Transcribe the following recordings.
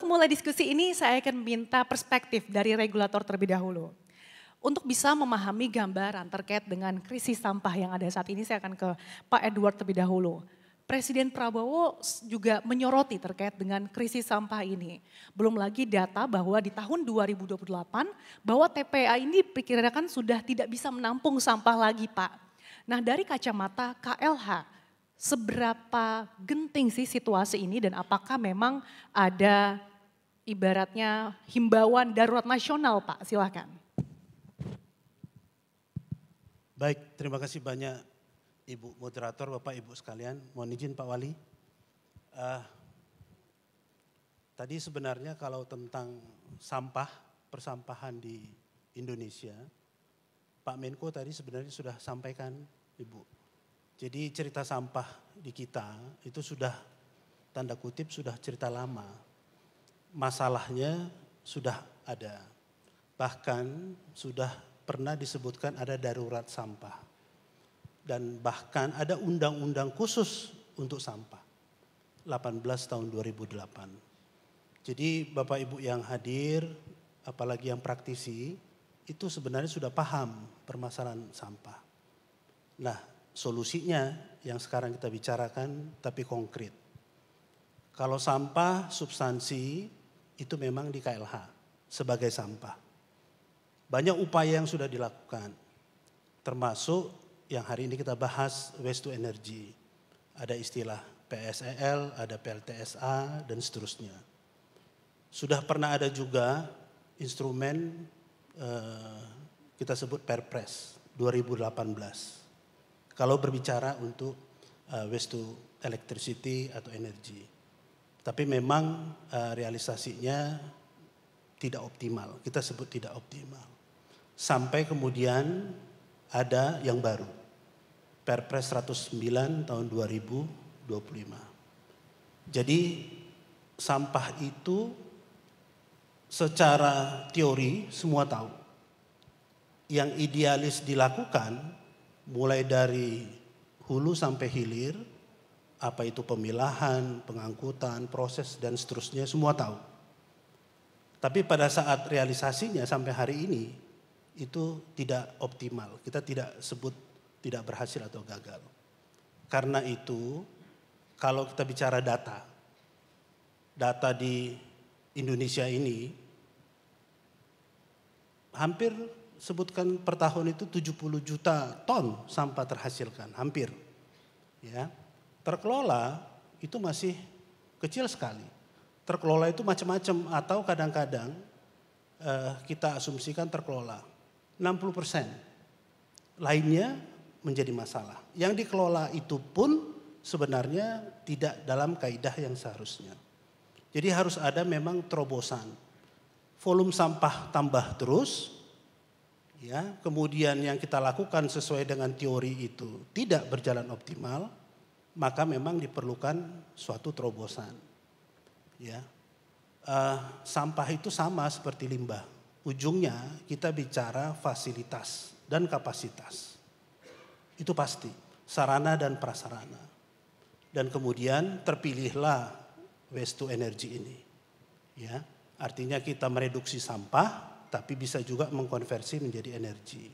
memulai diskusi ini saya akan minta perspektif dari regulator terlebih dahulu. Untuk bisa memahami gambaran terkait dengan krisis sampah yang ada saat ini, saya akan ke Pak Edward terlebih dahulu. Presiden Prabowo juga menyoroti terkait dengan krisis sampah ini. Belum lagi data bahwa di tahun 2028 bahwa TPA ini diperkirakan sudah tidak bisa menampung sampah lagi, Pak. Nah, dari kacamata KLH, seberapa genting sih situasi ini dan apakah memang ada ibaratnya himbauan darurat nasional, Pak? Silakan. Baik, terima kasih banyak Ibu Moderator, Bapak Ibu sekalian. Mohon izin Pak Wali. Tadi sebenarnya kalau tentang sampah, persampahan di Indonesia, Pak Menko tadi sebenarnya sudah sampaikan Ibu. Jadi cerita sampah di kita itu sudah tanda kutip sudah cerita lama. Masalahnya sudah ada. Bahkan sudah pernah disebutkan ada darurat sampah. Dan bahkan ada undang-undang khusus untuk sampah. 18 tahun 2008. Jadi Bapak Ibu yang hadir, apalagi yang praktisi, itu sebenarnya sudah paham permasalahan sampah. Nah, solusinya yang sekarang kita bicarakan tapi konkret. Kalau sampah substansi itu memang di KLH sebagai sampah. Banyak upaya yang sudah dilakukan. Termasuk yang hari ini kita bahas waste to energy. Ada istilah PSEL, ada PLTSA dan seterusnya. Sudah pernah ada juga instrumen kita sebut Perpres 2018. Kalau berbicara untuk waste to electricity atau energy. Tapi memang realisasinya tidak optimal, kita sebut tidak optimal. Sampai kemudian ada yang baru, Perpres 109 tahun 2025. Jadi sampah itu secara teori semua tahu. Yang idealis dilakukan mulai dari hulu sampai hilir, apa itu pemilahan, pengangkutan, proses dan seterusnya semua tahu. Tapi pada saat realisasinya sampai hari ini itu tidak optimal. Kita tidak sebut tidak berhasil atau gagal. Karena itu kalau kita bicara data di Indonesia ini hampir sebutkan per tahun itu 70 juta ton sampah terhasilkan, hampir. Ya. Terkelola itu masih kecil sekali. Terkelola itu macam-macam atau kadang-kadang kita asumsikan terkelola 60%. Lainnya menjadi masalah. Yang dikelola itu pun sebenarnya tidak dalam kaidah yang seharusnya. Jadi harus ada memang terobosan. Volume sampah tambah terus. Ya, kemudian yang kita lakukan sesuai dengan teori itu tidak berjalan optimal, maka memang diperlukan suatu terobosan. Ya, sampah itu sama seperti limbah. Ujungnya kita bicara fasilitas dan kapasitas. Itu pasti, sarana dan prasarana. Dan kemudian terpilihlah waste to energy ini. Ya, artinya kita mereduksi sampah tapi bisa juga mengkonversi menjadi energi.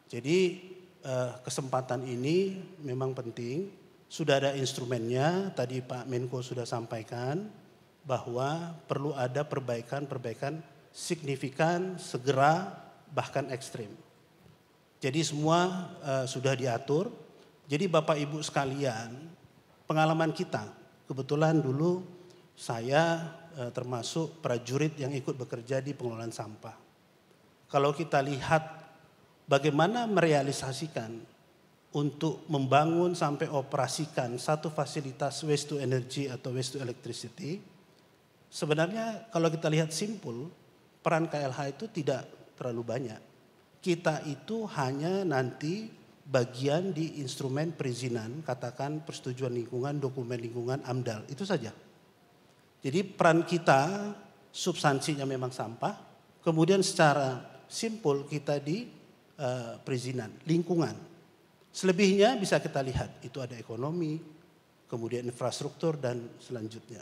Jadi kesempatan ini memang penting. Sudah ada instrumennya, tadi Pak Menko sudah sampaikan bahwa perlu ada perbaikan-perbaikan signifikan, segera, bahkan ekstrim. Jadi semua sudah diatur. Jadi Bapak Ibu sekalian, pengalaman kita, kebetulan dulu saya termasuk prajurit yang ikut bekerja di pengelolaan sampah. Kalau kita lihat bagaimana merealisasikan untuk membangun sampai operasikan satu fasilitas waste to energy atau waste to electricity, sebenarnya kalau kita lihat simpul, peran KLH itu tidak terlalu banyak. Kita itu hanya nanti bagian di instrumen perizinan, katakan persetujuan lingkungan, dokumen lingkungan, AMDAL, itu saja. Jadi peran kita substansinya memang sampah, kemudian secara simpul kita di perizinan, lingkungan. Selebihnya bisa kita lihat, itu ada ekonomi, kemudian infrastruktur dan selanjutnya.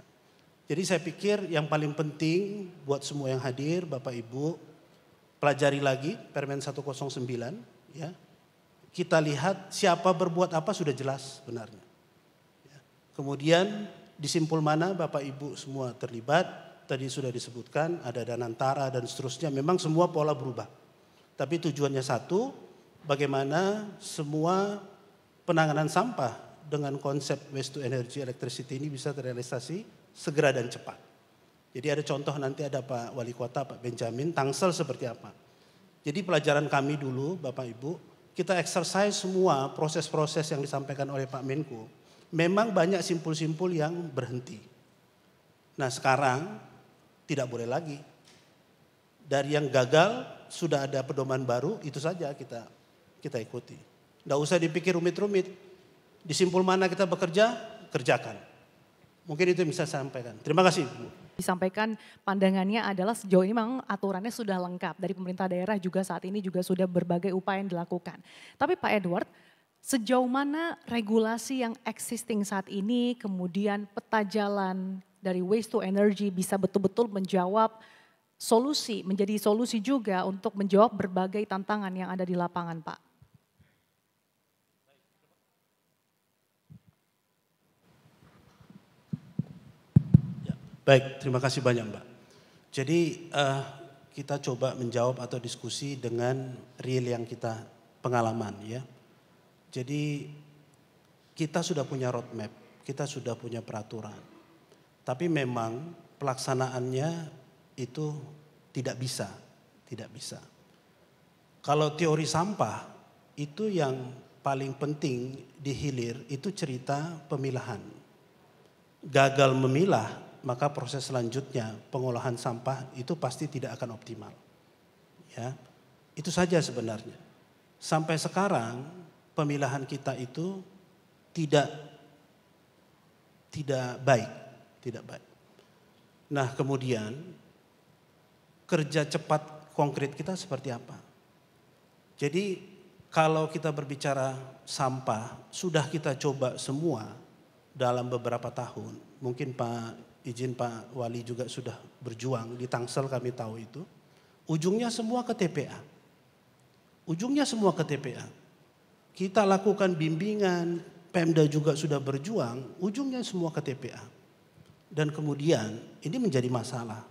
Jadi saya pikir yang paling penting buat semua yang hadir, Bapak Ibu, pelajari lagi Permen 109 ya. Kita lihat siapa berbuat apa sudah jelas sebenarnya. Ya. Kemudian di simpul mana Bapak Ibu semua terlibat, tadi sudah disebutkan ada Danantara dan seterusnya, memang semua pola berubah. Tapi tujuannya satu, bagaimana semua penanganan sampah dengan konsep waste to energy electricity ini bisa terrealisasi segera dan cepat. Jadi ada contoh nanti ada Pak Wali Kota, Pak Benjamin, Tangsel seperti apa. Jadi pelajaran kami dulu Bapak Ibu, kita exercise semua proses-proses yang disampaikan oleh Pak Menko. Memang banyak simpul-simpul yang berhenti. Nah sekarang tidak boleh lagi. Dari yang gagal sudah ada pedoman baru, itu saja kita ikuti. Tidak usah dipikir rumit-rumit. Di simpul mana kita bekerja, kerjakan. Mungkin itu yang bisa saya sampaikan. Terima kasih Bu. Disampaikan pandangannya adalah sejauh ini memang aturannya sudah lengkap. Dari pemerintah daerah juga saat ini juga sudah berbagai upaya yang dilakukan. Tapi Pak Edward, sejauh mana regulasi yang existing saat ini kemudian peta jalan dari waste to energy bisa betul-betul menjawab solusi, menjadi solusi juga untuk menjawab berbagai tantangan yang ada di lapangan Pak? Baik, terima kasih banyak Mbak. Jadi kita coba menjawab atau diskusi dengan real yang kita pengalaman ya. Jadi kita sudah punya roadmap, kita sudah punya peraturan. Tapi memang pelaksanaannya itu tidak bisa. Kalau teori sampah itu yang paling penting di hilir itu cerita pemilahan. Gagal memilah, maka proses selanjutnya pengolahan sampah itu pasti tidak akan optimal. Ya, itu saja sebenarnya. Sampai sekarang pemilahan kita itu tidak baik. Nah kemudian kerja cepat konkret kita seperti apa? Jadi kalau kita berbicara sampah sudah kita coba semua dalam beberapa tahun. Mungkin Pak Wali juga sudah berjuang di Tangsel, kami tahu itu. Ujungnya semua ke TPA. Kita lakukan bimbingan, Pemda juga sudah berjuang, ujungnya semua ke TPA. Dan kemudian ini menjadi masalah.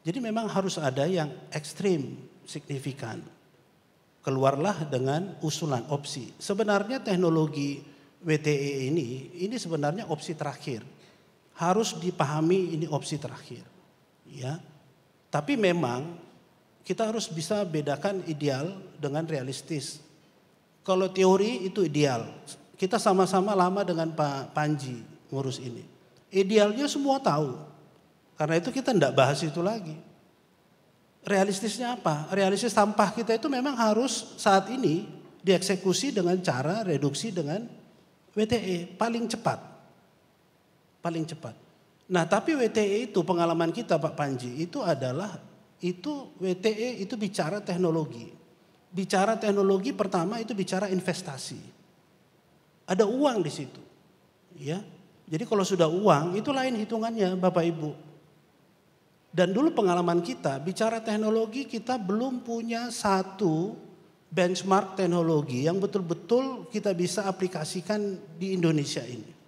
Jadi memang harus ada yang ekstrim, signifikan. Keluarlah dengan usulan opsi. Sebenarnya teknologi WTE ini sebenarnya opsi terakhir. Harus dipahami ini opsi terakhir. Ya. Tapi memang kita harus bisa bedakan ideal dengan realistis. Kalau teori itu ideal. Kita sama-sama lama dengan Pak Panji ngurus ini. Idealnya semua tahu. Karena itu kita tidak bahas itu lagi. Realistisnya apa? Realistis sampah kita itu memang harus saat ini dieksekusi dengan cara reduksi dengan WTE paling cepat. Nah tapi WTE itu pengalaman kita Pak Panji itu adalah WTE itu bicara teknologi. Bicara teknologi pertama itu bicara investasi. Ada uang di situ. Ya. Jadi kalau sudah uang itu lain hitungannya Bapak Ibu. Dan dulu pengalaman kita bicara teknologi kita belum punya satu benchmark teknologi yang betul-betul kita bisa aplikasikan di Indonesia ini.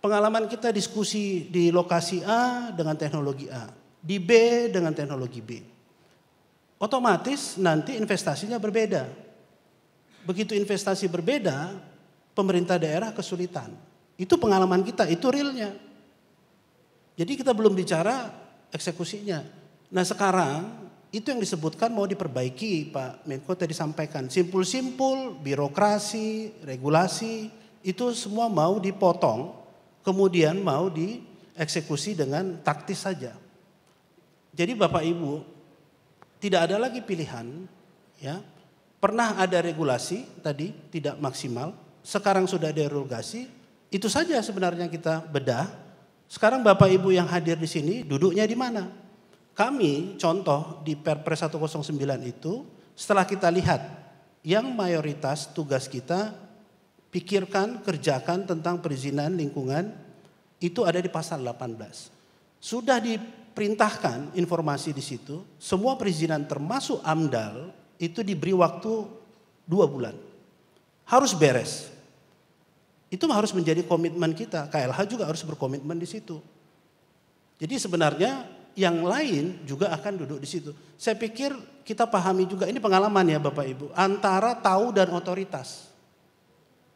Pengalaman kita diskusi di lokasi A dengan teknologi A, di B dengan teknologi B. Otomatis nanti investasinya berbeda. Begitu investasi berbeda, pemerintah daerah kesulitan. Itu pengalaman kita, itu realnya. Jadi kita belum bicara eksekusinya. Nah sekarang itu yang disebutkan mau diperbaiki Pak Menko tadi sampaikan. Simpul-simpul, birokrasi, regulasi itu semua mau dipotong. Kemudian mau dieksekusi dengan taktis saja. Jadi Bapak Ibu tidak ada lagi pilihan. Ya. Pernah ada regulasi tadi tidak maksimal. Sekarang sudah ada regulasi. Itu saja sebenarnya kita bedah. Sekarang Bapak Ibu yang hadir di sini duduknya di mana? Kami contoh di Perpres 109 itu setelah kita lihat yang mayoritas tugas kita pikirkan, kerjakan tentang perizinan lingkungan itu ada di pasal 18. Sudah diperintahkan informasi di situ, semua perizinan termasuk AMDAL itu diberi waktu 2 bulan. Harus beres. Itu harus menjadi komitmen kita. KLH juga harus berkomitmen di situ. Jadi sebenarnya yang lain juga akan duduk di situ. Saya pikir kita pahami juga, ini pengalaman ya Bapak Ibu, antara tahu dan otoritas.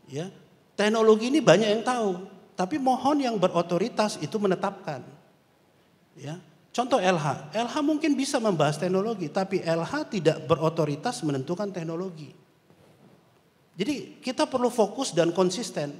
Ya, teknologi ini banyak yang tahu, tapi mohon yang berotoritas itu menetapkan. Ya, contoh LH, LH mungkin bisa membahas teknologi, tapi LH tidak berotoritas menentukan teknologi. Jadi kita perlu fokus dan konsisten.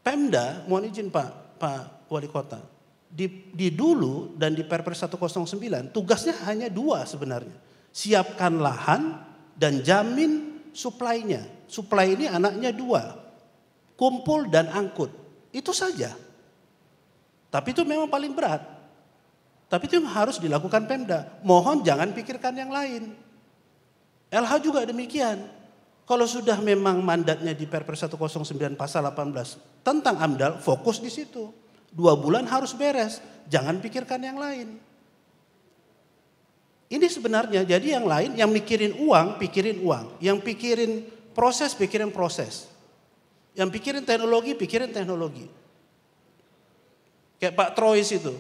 Pemda, mohon izin Pak Wali Kota, di dulu dan di Perpres 109 tugasnya hanya 2 sebenarnya. Siapkan lahan dan jamin suplainya. Suplai ini anaknya 2, kumpul dan angkut. Itu saja. Tapi itu memang paling berat. Tapi itu yang harus dilakukan Pemda. Mohon jangan pikirkan yang lain. LH juga demikian. Kalau sudah memang mandatnya di Perpres 109 pasal 18 tentang AMDAL, fokus di situ. 2 bulan harus beres, jangan pikirkan yang lain. Ini sebenarnya jadi yang lain yang mikirin uang, pikirin uang. Yang pikirin proses, pikirin proses. Yang pikirin teknologi, pikirin teknologi. Kayak Pak Trois itu.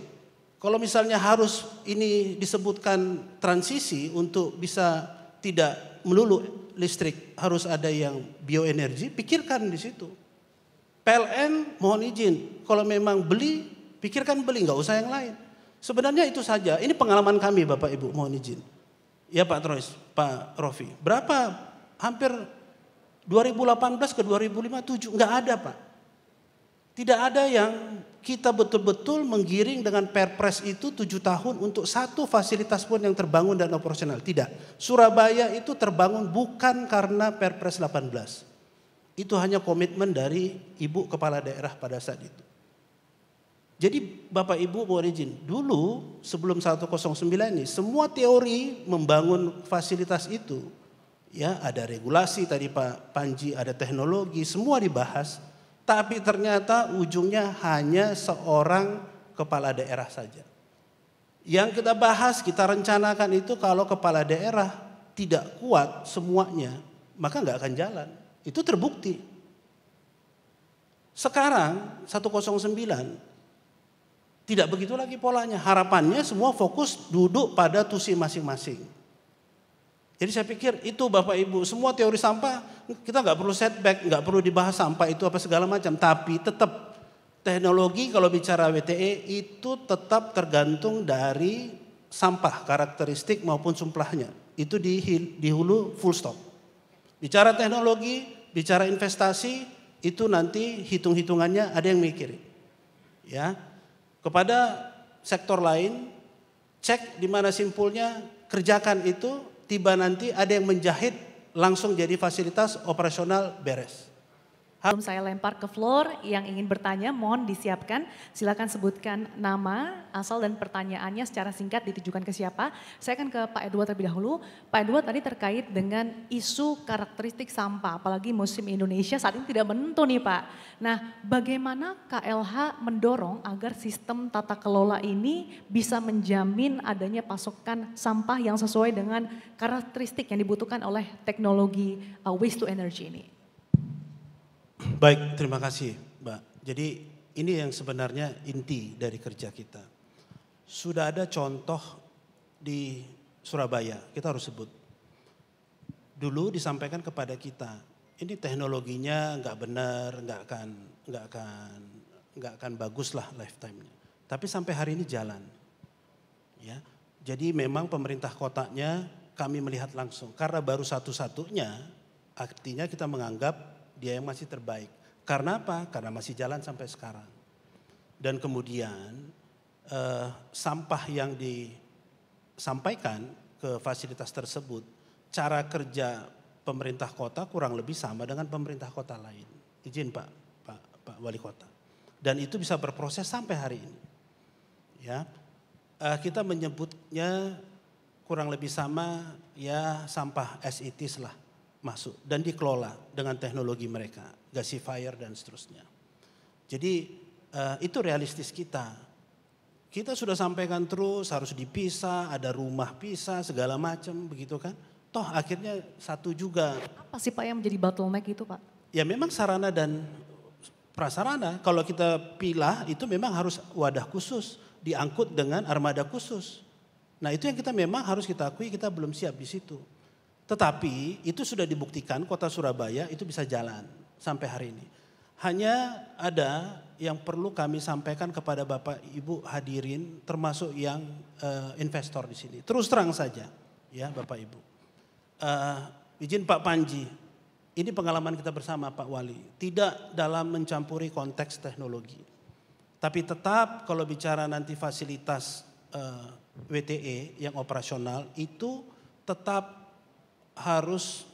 Kalau misalnya harus ini disebutkan transisi untuk bisa tidak melulu listrik, harus ada yang bioenergi, pikirkan di situ. PLN mohon izin, kalau memang beli, pikirkan beli, nggak usah yang lain. Sebenarnya itu saja, ini pengalaman kami Bapak Ibu, mohon izin. Ya Pak Trois, Pak Rofi, berapa hampir 2018 ke 2057, nggak ada Pak. Tidak ada yang kita betul-betul menggiring dengan Perpres itu 7 tahun untuk satu fasilitas pun yang terbangun dan operasional. Tidak. Surabaya itu terbangun bukan karena Perpres 18. Itu hanya komitmen dari Ibu Kepala Daerah pada saat itu. Jadi Bapak Ibu mohon izin, dulu sebelum 109 ini semua teori membangun fasilitas itu, ya ada regulasi tadi Pak Panji, ada teknologi, semua dibahas. Tapi ternyata ujungnya hanya seorang kepala daerah saja. Yang kita bahas, kita rencanakan itu kalau kepala daerah tidak kuat semuanya, maka nggak akan jalan. Itu terbukti. Sekarang 109 tidak begitu lagi polanya. Harapannya semua fokus duduk pada tusi masing-masing. Jadi saya pikir itu Bapak Ibu, semua teori sampah kita nggak perlu setback, nggak perlu dibahas sampah itu apa segala macam. Tapi tetap teknologi kalau bicara WTE itu tetap tergantung dari sampah, karakteristik maupun suplahnya. Itu di hulu full stop. Bicara teknologi, bicara investasi, itu nanti hitung-hitungannya ada yang mikirin. Ya, kepada sektor lain, cek di mana simpulnya, kerjakan itu. Tiba nanti ada yang menjahit langsung jadi fasilitas operasional beres. Sebelum saya lempar ke floor, yang ingin bertanya mohon disiapkan. Silakan sebutkan nama, asal dan pertanyaannya secara singkat ditujukan ke siapa. Saya akan ke Pak Edward terlebih dahulu. Pak Edward tadi terkait dengan isu karakteristik sampah, apalagi musim Indonesia saat ini tidak menentu nih Pak. Nah, bagaimana KLH mendorong agar sistem tata kelola ini bisa menjamin adanya pasokan sampah yang sesuai dengan karakteristik yang dibutuhkan oleh teknologi waste to energy ini? Baik, terima kasih Mbak. Jadi ini yang sebenarnya inti dari kerja kita. Sudah ada contoh di Surabaya, kita harus sebut. Dulu disampaikan kepada kita, ini teknologinya nggak benar, nggak akan bagus lah lifetime-nya. Tapi sampai hari ini jalan. Ya, jadi memang pemerintah kotanya kami melihat langsung. Karena baru satu-satunya, artinya kita menganggap dia yang masih terbaik. Karena apa? Karena masih jalan sampai sekarang. Dan kemudian sampah yang disampaikan ke fasilitas tersebut, cara kerja pemerintah kota kurang lebih sama dengan pemerintah kota lain. Izin Pak Wali Kota. Dan itu bisa berproses sampai hari ini. Ya, kita menyebutnya kurang lebih sama ya sampah as it is lah. Masuk dan dikelola dengan teknologi mereka, gasifier dan seterusnya. Jadi itu realistis kita. Kita sudah sampaikan terus harus dipisah, ada rumah pisah segala macam begitu kan. Toh akhirnya satu juga. Apa sih Pak yang menjadi bottleneck itu Pak? Ya memang sarana dan prasarana kalau kita pilah itu memang harus wadah khusus, diangkut dengan armada khusus. Nah itu yang kita memang harus kita akui kita belum siap di situ. Tetapi itu sudah dibuktikan kota Surabaya itu bisa jalan sampai hari ini. Hanya ada yang perlu kami sampaikan kepada Bapak Ibu hadirin termasuk yang investor di sini. Terus terang saja ya Bapak Ibu. Izin Pak Panji, ini pengalaman kita bersama Pak Wali. Tidak dalam mencampuri konteks teknologi. Tapi tetap kalau bicara nanti fasilitas WTE yang operasional itu tetap harus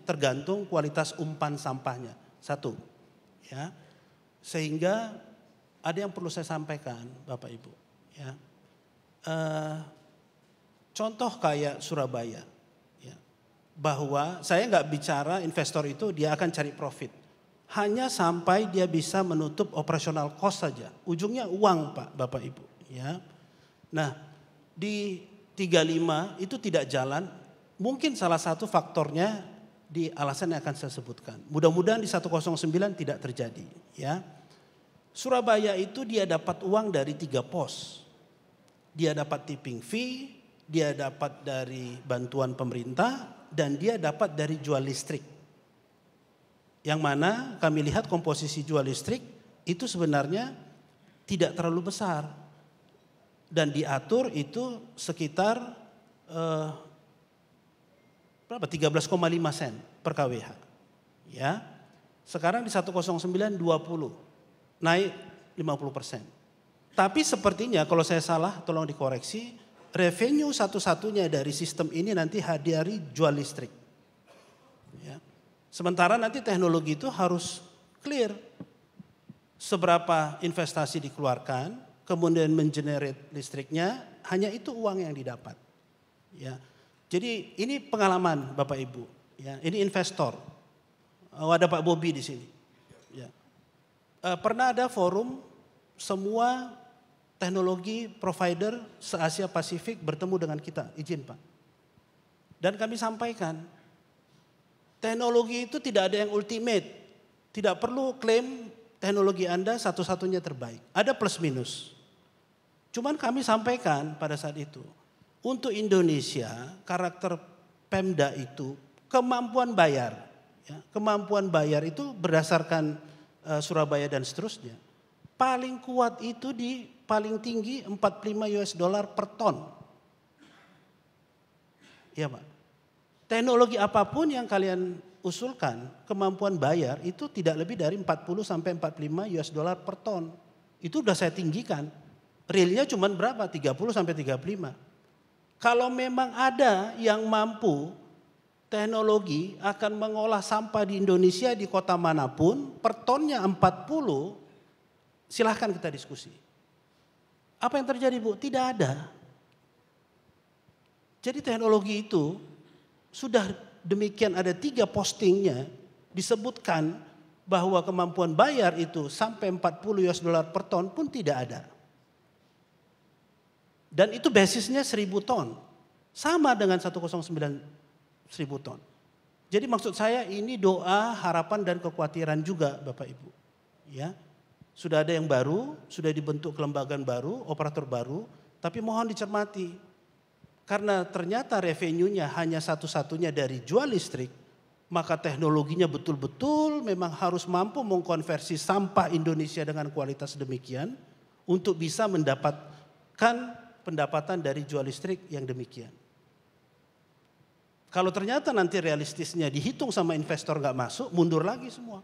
tergantung kualitas umpan sampahnya. Satu, ya, sehingga ada yang perlu saya sampaikan, Bapak Ibu. Ya, contoh kayak Surabaya, ya, bahwa saya nggak bicara investor itu dia akan cari profit, hanya sampai dia bisa menutup operasional cost saja, ujungnya uang, Pak, Bapak Ibu. Ya, nah di 35 itu tidak jalan, mungkin salah satu faktornya di alasan yang akan saya sebutkan. Mudah-mudahan di 109 tidak terjadi. Ya, Surabaya itu dia dapat uang dari 3 pos. Dia dapat tipping fee, dia dapat dari bantuan pemerintah, dan dia dapat dari jual listrik. Yang mana kami lihat komposisi jual listrik itu sebenarnya tidak terlalu besar. Dan diatur itu sekitar 13,5 sen per kWh. Ya. Sekarang di 109 20, naik 50%. Tapi sepertinya kalau saya salah tolong dikoreksi, revenue satu-satunya dari sistem ini nanti dari jual listrik. Ya. Sementara nanti teknologi itu harus clear seberapa investasi dikeluarkan, kemudian mengenerate listriknya, hanya itu uang yang didapat. Ya. Jadi ini pengalaman Bapak Ibu, ya, ini investor. Ada Pak Bobi di sini. Ya. Pernah ada forum semua teknologi provider se-Asia Pasifik bertemu dengan kita, izin Pak. Dan kami sampaikan, teknologi itu tidak ada yang ultimate, tidak perlu klaim teknologi Anda satu-satunya terbaik. Ada plus minus. Cuman kami sampaikan pada saat itu, untuk Indonesia, karakter Pemda itu kemampuan bayar. Ya, kemampuan bayar itu berdasarkan Surabaya dan seterusnya. Paling kuat itu di paling tinggi $45 per ton. Ya Pak. Teknologi apapun yang kalian usulkan, kemampuan bayar itu tidak lebih dari 40 sampai $45 per ton. Itu udah saya tinggikan. Realnya cuma berapa? 30 sampai 35. Kalau memang ada yang mampu teknologi akan mengolah sampah di Indonesia di kota manapun per tonnya 40, silahkan kita diskusi. Apa yang terjadi Bu? Tidak ada. Jadi teknologi itu sudah demikian ada 3 postingnya disebutkan bahwa kemampuan bayar itu sampai $40 per ton pun tidak ada. Dan itu basisnya 1000 ton. Sama dengan 109 1000 ton. Jadi maksud saya ini doa, harapan dan kekhawatiran juga Bapak Ibu. Ya. Sudah ada yang baru, sudah dibentuk kelembagaan baru, operator baru, tapi mohon dicermati. Karena ternyata revenue-nya hanya satu-satunya dari jual listrik, maka teknologinya betul-betul memang harus mampu mengkonversi sampah Indonesia dengan kualitas demikian untuk bisa mendapatkan pendapatan dari jual listrik yang demikian. Kalau ternyata nanti realistisnya dihitung sama investor nggak masuk, mundur lagi semua.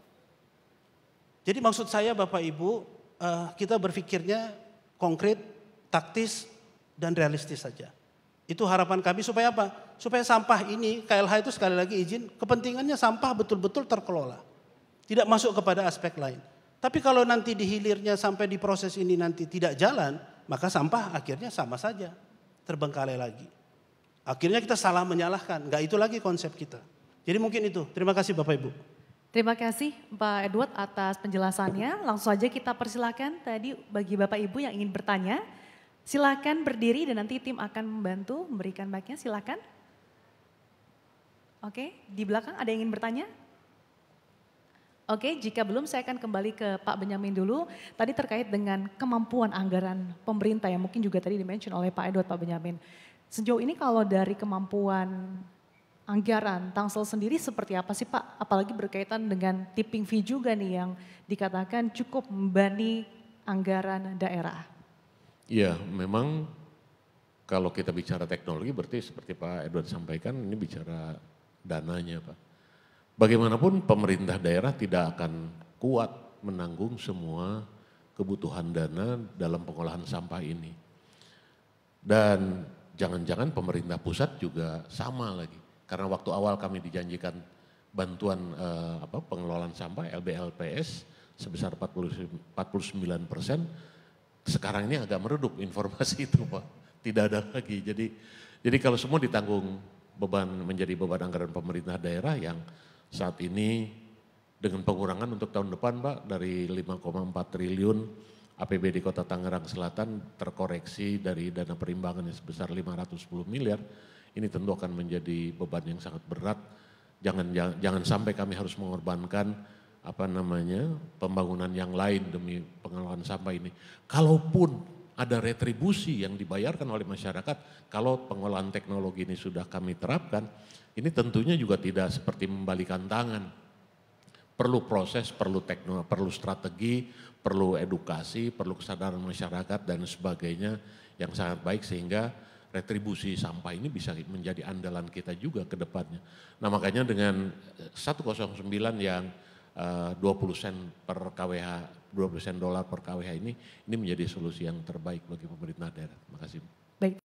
Jadi maksud saya Bapak Ibu, kita berpikirnya konkret, taktis, dan realistis saja. Itu harapan kami supaya apa? Supaya sampah ini, KLH itu sekali lagi izin, kepentingannya sampah betul-betul terkelola. Tidak masuk kepada aspek lain. Tapi kalau nanti di hilirnya sampai di proses ini nanti tidak jalan, maka sampah akhirnya sama saja, terbengkalai lagi. Akhirnya kita salah menyalahkan, enggak itu lagi konsep kita. Jadi mungkin itu, terima kasih Bapak Ibu. Terima kasih Pak Edward atas penjelasannya. Langsung saja kita persilakan tadi bagi Bapak Ibu yang ingin bertanya. Silakan berdiri dan nanti tim akan membantu memberikan mic-nya, silakan. Oke, di belakang ada yang ingin bertanya? Oke, jika belum saya akan kembali ke Pak Benyamin dulu. Tadi terkait dengan kemampuan anggaran pemerintah yang mungkin juga tadi dimention oleh Pak Edward, Pak Benyamin. Sejauh ini kalau dari kemampuan anggaran Tangsel sendiri seperti apa sih Pak? Apalagi berkaitan dengan tipping fee juga nih yang dikatakan cukup membebani anggaran daerah. Iya, memang kalau kita bicara teknologi berarti seperti Pak Edward sampaikan ini bicara dananya Pak. Bagaimanapun pemerintah daerah tidak akan kuat menanggung semua kebutuhan dana dalam pengolahan sampah ini. Dan jangan-jangan pemerintah pusat juga sama lagi. Karena waktu awal kami dijanjikan bantuan pengelolaan sampah LBLPS sebesar 49%, sekarang ini agak meredup informasi itu Pak. Tidak ada lagi. Jadi kalau semua ditanggung menjadi beban anggaran pemerintah daerah yang saat ini dengan pengurangan untuk tahun depan Pak dari 5,4 triliun APBD Kota Tangerang Selatan terkoreksi dari dana perimbangan yang sebesar 510 miliar. Ini tentu akan menjadi beban yang sangat berat. Jangan sampai kami harus mengorbankan pembangunan yang lain demi pengelolaan sampah ini. Kalaupun ada retribusi yang dibayarkan oleh masyarakat, kalau pengolahan teknologi ini sudah kami terapkan, ini tentunya juga tidak seperti membalikan tangan. Perlu proses, perlu strategi, perlu edukasi, perlu kesadaran masyarakat dan sebagainya yang sangat baik sehingga retribusi sampah ini bisa menjadi andalan kita juga ke depannya. Nah makanya dengan 109 yang 20 sen per KWH, 20 sen dolar per KWH ini menjadi solusi yang terbaik bagi pemerintah daerah. Terima kasih. Baik.